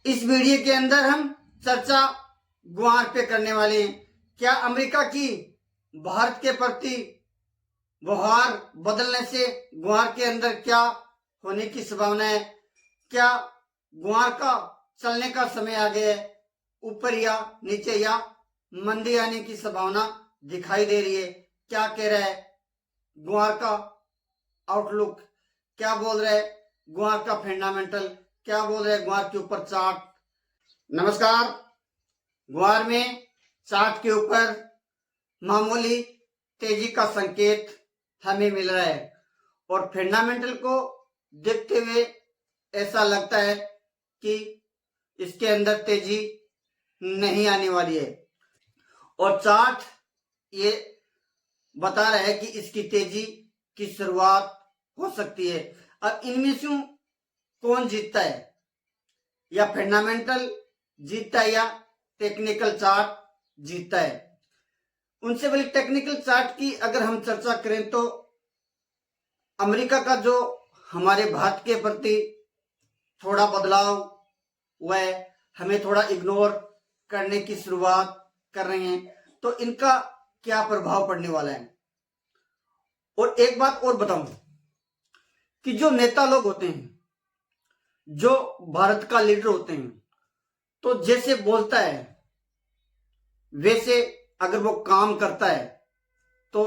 इस वीडियो के अंदर हम चर्चा ग्वार पे करने वाले हैं। क्या अमेरिका की भारत के प्रति व्यवहार बदलने से ग्वार के अंदर क्या होने की संभावना है? क्या ग्वार का चलने का समय आ गया है? ऊपर या नीचे या मंदी आने की संभावना दिखाई दे रही है? क्या कह रहा है ग्वार का आउटलुक? क्या बोल रहा है ग्वार का फंडामेंटल? क्या बोल रहे हैं ग्वार के ऊपर चार्ट? नमस्कार। ग्वार में चार्ट के ऊपर मामूली तेजी का संकेत हमें मिल रहा है और फंडामेंटल को देखते हुए ऐसा लगता है कि इसके अंदर तेजी नहीं आने वाली है और चार्ट ये बता रहा है कि इसकी तेजी की शुरुआत हो सकती है। अब इनमें से कौन जीतता है? या फंडामेंटल जीतता है या टेक्निकल चार्ट जीतता है? उनसे पहले टेक्निकल चार्ट की अगर हम चर्चा करें तो अमेरिका का जो हमारे भारत के प्रति थोड़ा बदलाव हुआ है, हमें थोड़ा इग्नोर करने की शुरुआत कर रहे हैं, तो इनका क्या प्रभाव पड़ने वाला है? और एक बात और बताऊं कि जो नेता लोग होते हैं, जो भारत का लीडर होते हैं, तो जैसे बोलता है वैसे अगर वो काम करता है तो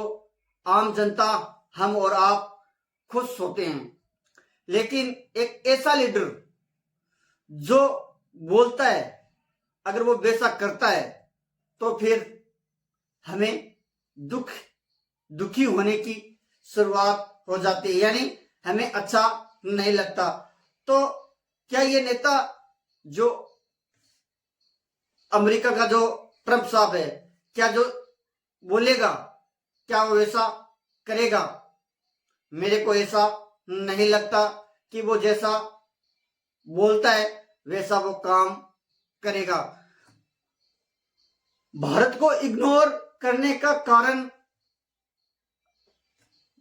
आम जनता, हम और आप खुश होते हैं। लेकिन एक ऐसा लीडर जो बोलता है अगर वो वैसा करता है तो फिर हमें दुखी होने की शुरुआत हो जाती है, यानी हमें अच्छा नहीं लगता। तो क्या ये नेता जो अमेरिका का जो ट्रंप साहब है, क्या जो बोलेगा क्या वो वैसा करेगा? मेरे को ऐसा नहीं लगता कि वो जैसा बोलता है वैसा वो काम करेगा। भारत को इग्नोर करने का कारण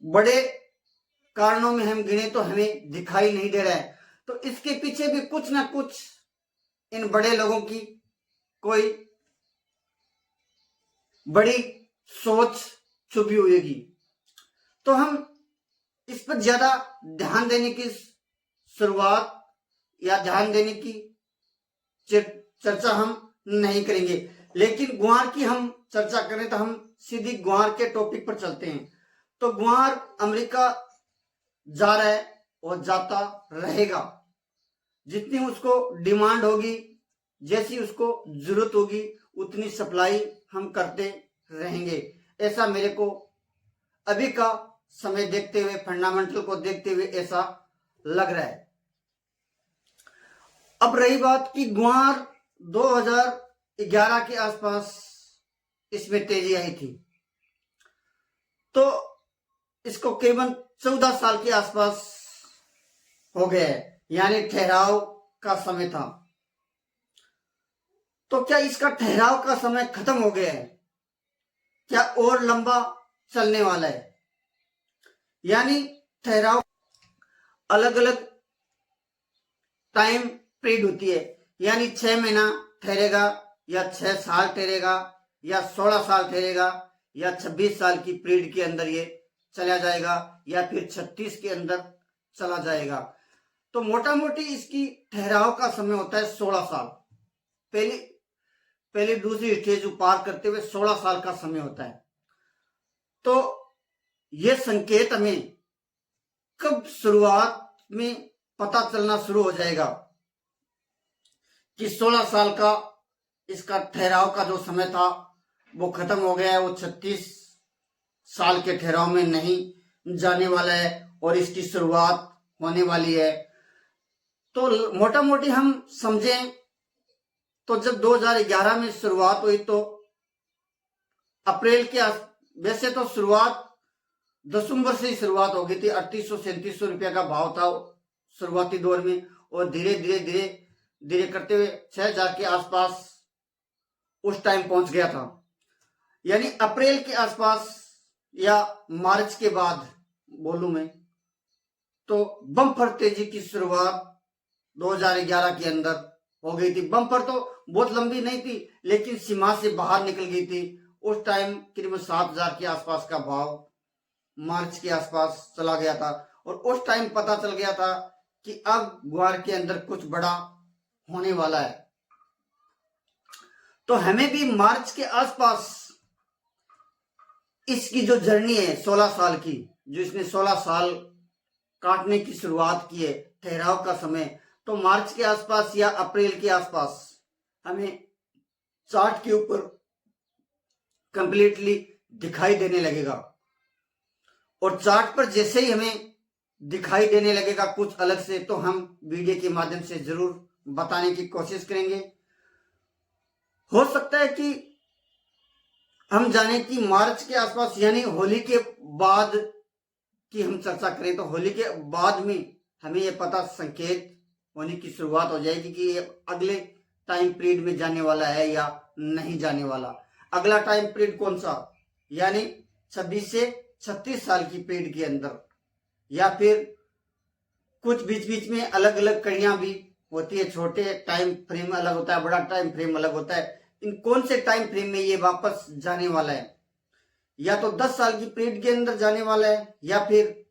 बड़े कारणों में हम गिने तो हमें दिखाई नहीं दे रहा है, तो इसके पीछे भी कुछ ना कुछ इन बड़े लोगों की कोई बड़ी सोच छुपी हुई होगी। तो हम इस पर ज्यादा ध्यान देने की शुरुआत या ध्यान देने की चर्चा हम नहीं करेंगे। लेकिन ग्वार की हम चर्चा करें तो हम सीधी ग्वार के टॉपिक पर चलते हैं। तो ग्वार अमेरिका जा रहा है और जाता रहेगा। जितनी उसको डिमांड होगी, जैसी उसको जरूरत होगी, उतनी सप्लाई हम करते रहेंगे। ऐसा मेरे को अभी का समय देखते हुए, फंडामेंटल को देखते हुए ऐसा लग रहा है। अब रही बात कि ग्वार 2011 के आसपास इसमें तेजी आई थी, तो इसको केवल 14 साल के आसपास हो गया है, यानी ठहराव का समय था। तो क्या इसका ठहराव का समय खत्म हो गया है? क्या और लंबा चलने वाला है? यानी ठहराव अलग अलग टाइम पीरियड होती है, यानी 6 महीना ठहरेगा या 6 साल ठहरेगा या 16 साल ठहरेगा या 26 साल की पीरियड के अंदर ये चला जाएगा या फिर 36 के अंदर चला जाएगा। तो मोटा मोटी इसकी ठहराव का समय होता है 16 साल। पहली दूसरी स्टेज पार करते हुए 16 साल का समय होता है। तो यह संकेत हमें कब शुरुआत में पता चलना शुरू हो जाएगा कि 16 साल का इसका ठहराव का जो समय था वो खत्म हो गया है, वो 36 साल के ठहराव में नहीं जाने वाला है और इसकी शुरुआत होने वाली है। तो मोटा मोटी हम समझें तो जब 2011 में शुरुआत हुई तो अप्रैल के वैसे तो शुरुआत दिसंबर से ही शुरुआत हो गई थी। 3800-3700 रुपया का भाव था शुरुआती दौर में और धीरे धीरे करते हुए 6000 के आसपास उस टाइम पहुंच गया था। यानी अप्रैल के आसपास या मार्च के बाद बोलूं मैं तो बम्पर तेजी की शुरुआत 2011 के अंदर हो गई थी। बम्पर तो बहुत लंबी नहीं थी, लेकिन सीमा से बाहर निकल गई थी। उस टाइम करीबन 7,000 के आसपास का भाव मार्च के आसपास चला गया था, और उस टाइम पता चल गया था कि अब ग्वार के अंदर कुछ बड़ा होने वाला है। तो हमें भी मार्च के आसपास इसकी जो जर्नी है 16 साल की, जो इसने 16 साल काटने की शुरुआत की है, ठहराव का समय, तो मार्च के आसपास या अप्रैल के आसपास हमें चार्ट के ऊपर कंप्लीटली दिखाई देने लगेगा। और चार्ट पर जैसे ही हमें दिखाई देने लगेगा कुछ अलग से, तो हम वीडियो के माध्यम से जरूर बताने की कोशिश करेंगे। हो सकता है कि हम जाने कि मार्च के आसपास यानी होली के बाद की हम चर्चा करें, तो होली के बाद में हमें यह पता संकेत होने की शुरुआत हो जाएगी कि ये अगले टाइम पीरियड में जाने वाला है या नहीं जाने वाला। अगला टाइम पीरियड कौन सा, यानी 26 से 36 साल की पीरियड के अंदर, या फिर कुछ बीच बीच में अलग अलग कड़ियां भी होती है, छोटे टाइम फ्रेम अलग होता है, बड़ा टाइम फ्रेम अलग होता है। इन कौन से टाइम फ्रेम में ये वापस जाने वाला है, या तो 10 साल की पीरियड के अंदर जाने वाला है, या फिर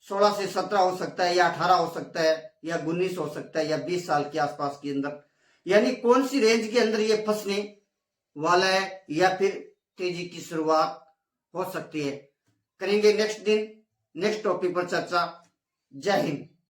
16 से 17 हो सकता है, या 18 हो सकता है, या 19 हो सकता है, या 20 साल के आसपास के अंदर, यानी कौन सी रेंज के अंदर ये फंसने वाला है, या फिर तेजी की शुरुआत हो सकती है। करेंगे नेक्स्ट दिन नेक्स्ट टॉपिक पर चर्चा। जय हिंद।